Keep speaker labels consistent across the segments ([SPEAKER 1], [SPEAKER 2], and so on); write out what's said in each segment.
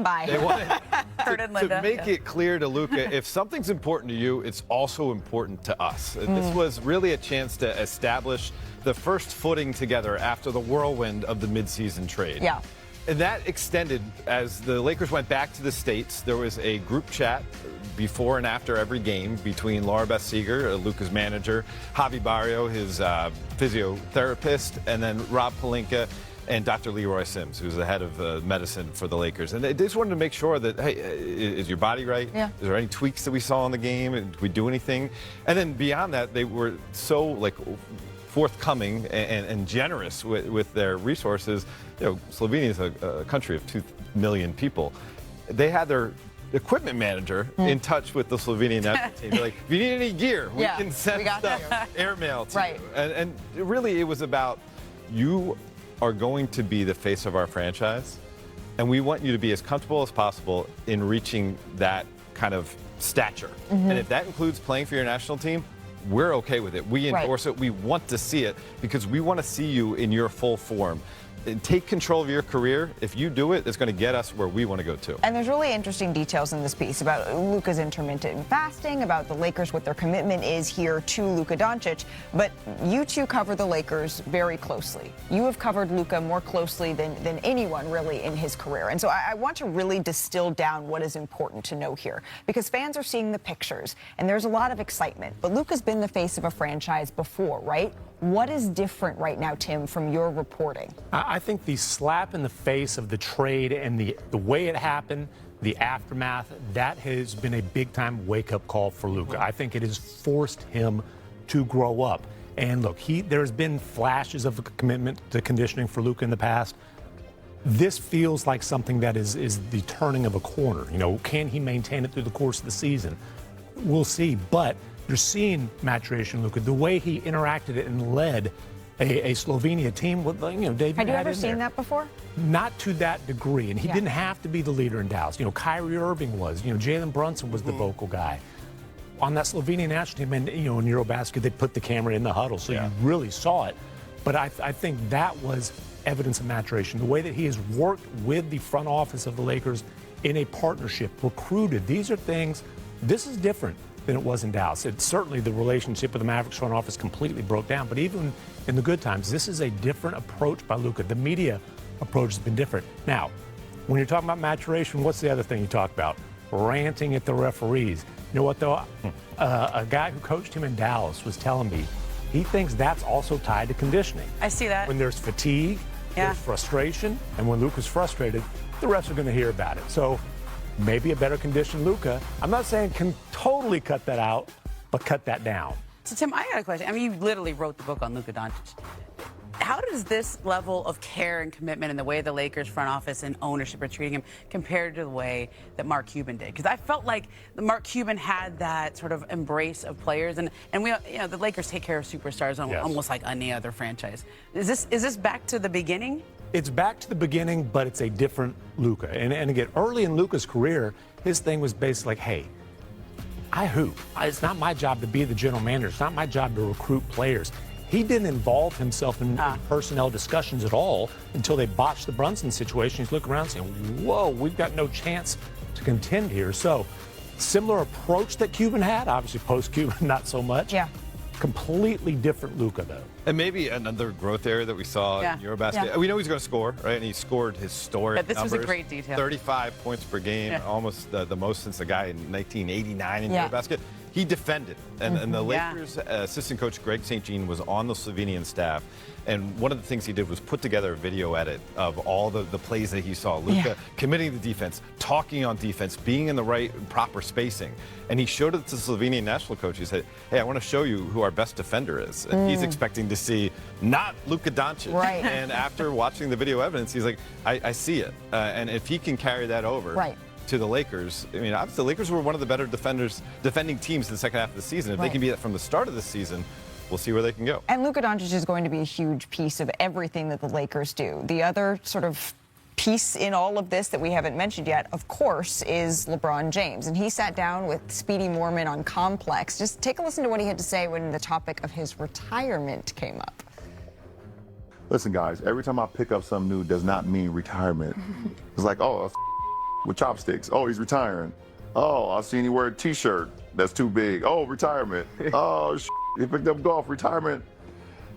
[SPEAKER 1] Bye.
[SPEAKER 2] They wanted to make
[SPEAKER 1] Yeah.
[SPEAKER 2] it clear to Luka, if something's important to you, it's also important to us. This was really a chance to establish the first footing together after the whirlwind of the midseason trade.
[SPEAKER 1] Yeah.
[SPEAKER 2] And that extended as the Lakers went back to the States. There was a group chat before and after every game between Laura Beth-Seeger, Luka's manager, Javi Barrio, his physiotherapist, and then Rob Pelinka and Dr. Leroy Sims, who's the head of medicine for the Lakers. And they just wanted to make sure that, hey, is your body right?
[SPEAKER 1] Yeah.
[SPEAKER 2] Is there any tweaks that we saw in the game? Did we do anything? And then beyond that, they were so forthcoming and generous with their resources. You know, Slovenia is a country of 2 million people. They had their equipment manager in touch with the Slovenian national team. They're like, if you need any gear, we can send stuff airmail to you. And really, it was about, you are going to be the face of our franchise, and we want you to be as comfortable as possible in reaching that kind of stature. And if that includes playing for your national team, we're okay with it. We endorse it. We want to see it because we want to see you in your full form. And take control of your career. If you do it, it's going to get us where we want to go too.
[SPEAKER 1] And there's really interesting details in this piece about Luka's intermittent fasting, about the Lakers, what their commitment is here to Luka Doncic. But you two cover the Lakers very closely. You have covered Luka more closely than anyone really in his career. And so I want to really distill down what is important to know here, because fans are seeing the pictures and there's a lot of excitement. But Luka's been the face of a franchise before, right? What is different right now, Tim, from your reporting?
[SPEAKER 3] I think the slap in the face of the trade and the way it happened, the aftermath, that has been a big-time wake-up call for Luka. I think it has forced him to grow up. And look, there's been flashes of a commitment to conditioning for Luka in the past. This feels like something that is the turning of a corner. You know, can he maintain it through the course of the season? We'll see. But you're seeing maturation, Luka, the way he interacted and led a Slovenia team with, David.
[SPEAKER 1] Had you ever seen that before?
[SPEAKER 3] Not to that degree, and he didn't have to be the leader in Dallas. Kyrie Irving was. Jalen Brunson was the vocal guy. On that Slovenian national team, and in Eurobasket, they put the camera in the huddle, so you really saw it. But I think that was evidence of maturation. The way that he has worked with the front office of the Lakers in a partnership, recruited. These are things. This is different than it was in Dallas. It's certainly the relationship with the Mavericks front office completely broke down, but even in the good times, this is a different approach by Luka. The media approach has been different. Now, when you're talking about maturation, what's the other thing you talk about? Ranting at the referees. You know what, though? A guy who coached him in Dallas was telling me he thinks that's also tied to conditioning.
[SPEAKER 4] I see that.
[SPEAKER 3] When there's fatigue, there's frustration, and when Luka's frustrated, the refs are going to hear about it. So maybe a better conditioned Luka. I'm not saying can totally cut that out, but cut that down.
[SPEAKER 4] So, Tim, I got a question. I mean, you literally wrote the book on Luka Doncic. How does this level of care and commitment and the way the Lakers front office and ownership are treating him compared to the way that Mark Cuban did? Because I felt like the Mark Cuban had that sort of embrace of players, and we, the Lakers take care of superstars almost like any other franchise. Is this back to the beginning?
[SPEAKER 3] It's back to the beginning, but it's a different Luka. And again, early in Luka's career, his thing was basically like, hey, I hoop. It's not my job to be the general manager. It's not my job to recruit players. He didn't involve himself in personnel discussions at all until they botched the Brunson situation. He's looking around saying, whoa, we've got no chance to contend here. So similar approach that Cuban had, obviously post-Cuban, not so much.
[SPEAKER 1] Yeah.
[SPEAKER 3] Completely different Luka, though.
[SPEAKER 2] And maybe another growth area that we saw in Eurobasket. We know he's going to score, right? And he scored historic
[SPEAKER 4] this
[SPEAKER 2] numbers.
[SPEAKER 4] Was a great detail.
[SPEAKER 2] 35 points per game, almost the most since the guy in 1989 in Eurobasket. He defended, and the Lakers assistant coach Greg St. Jean was on the Slovenian staff, and one of the things he did was put together a video edit of all the plays that he saw. Luka committing the defense, talking on defense, being in the right proper spacing, and he showed it to the Slovenian national coach. He said, hey, I want to show you who our best defender is, and he's expecting to see not Luka Doncic.
[SPEAKER 1] Right.
[SPEAKER 2] And after watching the video evidence, he's like, I see it, and if he can carry that over to the Lakers. I mean, obviously, the Lakers were one of the better defending teams in the second half of the season. If they can be that from the start of the season, we'll see where they can go.
[SPEAKER 1] And Luka Doncic is going to be a huge piece of everything that the Lakers do. The other sort of piece in all of this that we haven't mentioned yet, of course, is LeBron James. And he sat down with Speedy Morman on Complex. Just take a listen to what he had to say when the topic of his retirement came up.
[SPEAKER 5] Listen, guys, every time I pick up something new does not mean retirement. It's like, oh, with chopsticks. Oh, he's retiring. Oh, I seen he wear a T-shirt that's too big. Oh, retirement. Oh, he picked up golf. Retirement.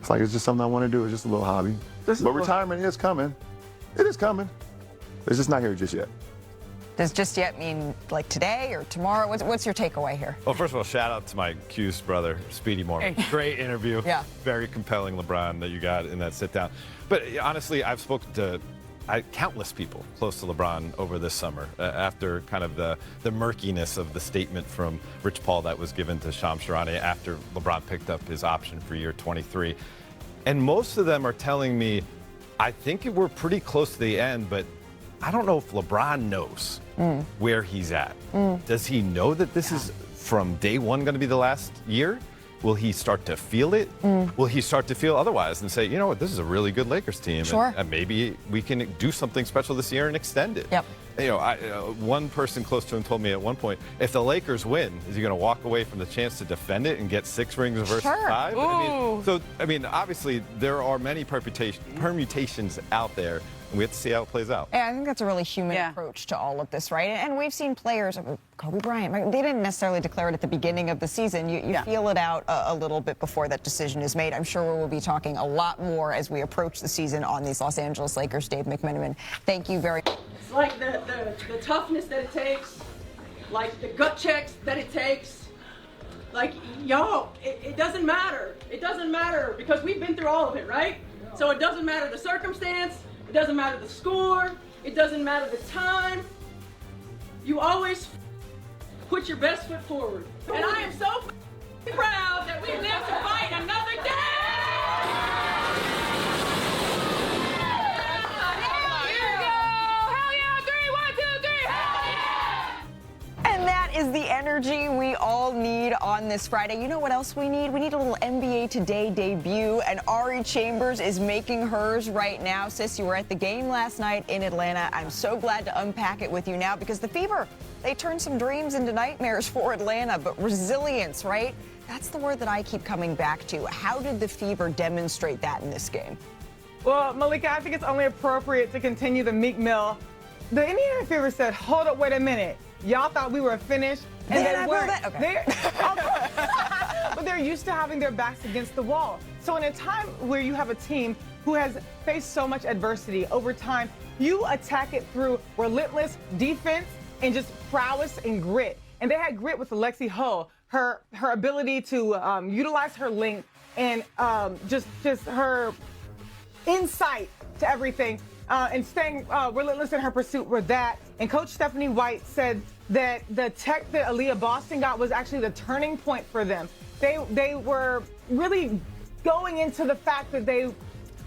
[SPEAKER 5] It's like it's just something I want to do. It's just a little hobby. But retirement is coming. It is coming. It's just not here just yet.
[SPEAKER 1] Does just yet mean like today or tomorrow? What's your takeaway here?
[SPEAKER 2] Well, first of all, shout out to my Q's brother, Speedy Mormon. Great interview.
[SPEAKER 1] Yeah.
[SPEAKER 2] Very compelling, LeBron, that you got in that sit down. But honestly, I've spoken to countless people close to LeBron over this summer after kind of the murkiness of the statement from Rich Paul that was given to Shams Charania after LeBron picked up his option for year 23. And most of them are telling me, I think we're pretty close to the end, but I don't know if LeBron knows where he's at. Does he know that this is from day one going to be the last year? Will he start to feel it? Will he start to feel otherwise and say, you know what, this is a really good Lakers team, and maybe we can do something special this year and extend it?
[SPEAKER 1] Yep.
[SPEAKER 2] You know, one person close to him told me at one point, if the Lakers win, is he going to walk away from the chance to defend it and get 6 rings versus 5? I mean, obviously there are many permutations out there. And we have to see how it plays out.
[SPEAKER 1] Yeah, I think that's a really human approach to all of this, right? And we've seen players, Kobe Bryant, right? They didn't necessarily declare it at the beginning of the season. You feel it out a little bit before that decision is made. I'm sure we will be talking a lot more as we approach the season on these Los Angeles Lakers. Dave McMenamin, thank you very much.
[SPEAKER 6] It's like the toughness that it takes, like the gut checks that it takes. Like, y'all, it doesn't matter. It doesn't matter because we've been through all of it, right? So it doesn't matter the circumstance. It doesn't matter the score. It doesn't matter the time. You always put your best foot forward. And I am so proud that we live to fight another day. Here we go. Hell yeah. 3, 1, 2, 3. Hell yeah.
[SPEAKER 1] And that is the energy we all need on this Friday. You know what else we need? We need a little NBA Today debut, and Ari Chambers is making hers right now. Sis, you were at the game last night in Atlanta. I'm so glad to unpack it with you now because the Fever, they turned some dreams into nightmares for Atlanta, but resilience, right? That's the word that I keep coming back to. How did the Fever demonstrate that in this game?
[SPEAKER 7] Well, Malika, I think it's only appropriate to continue the Meek Mill. The Indiana Fever said, hold up, wait a minute. Y'all thought we were finished, and they weren't. Okay. But they're used to having their backs against the wall. So in a time where you have a team who has faced so much adversity over time, you attack it through relentless defense and just prowess and grit. And they had grit with Alexi Hull, her ability to utilize her length and just her insight to everything. And staying relentless in her pursuit with that. And Coach Stephanie White said that the tech that Aaliyah Boston got was actually the turning point for them. They were really going into the fact that they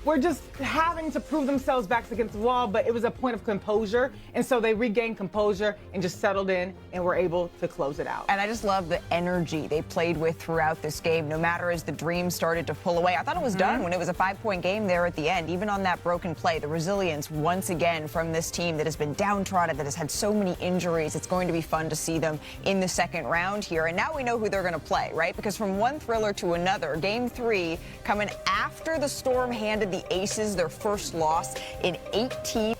[SPEAKER 7] were just having to prove themselves backs against the wall, but it was a point of composure. And so they regained composure and just settled in and were able to close it out.
[SPEAKER 1] And I just love the energy they played with throughout this game, no matter as the dream started to pull away. I thought it was done when it was a 5-point game there at the end. Even on that broken play, the resilience once again from this team that has been downtrodden, that has had so many injuries. It's going to be fun to see them in the second round here. And now we know who they're going to play, right? Because from one thriller to another, Game 3 coming after the Storm handed the Aces their first loss in 18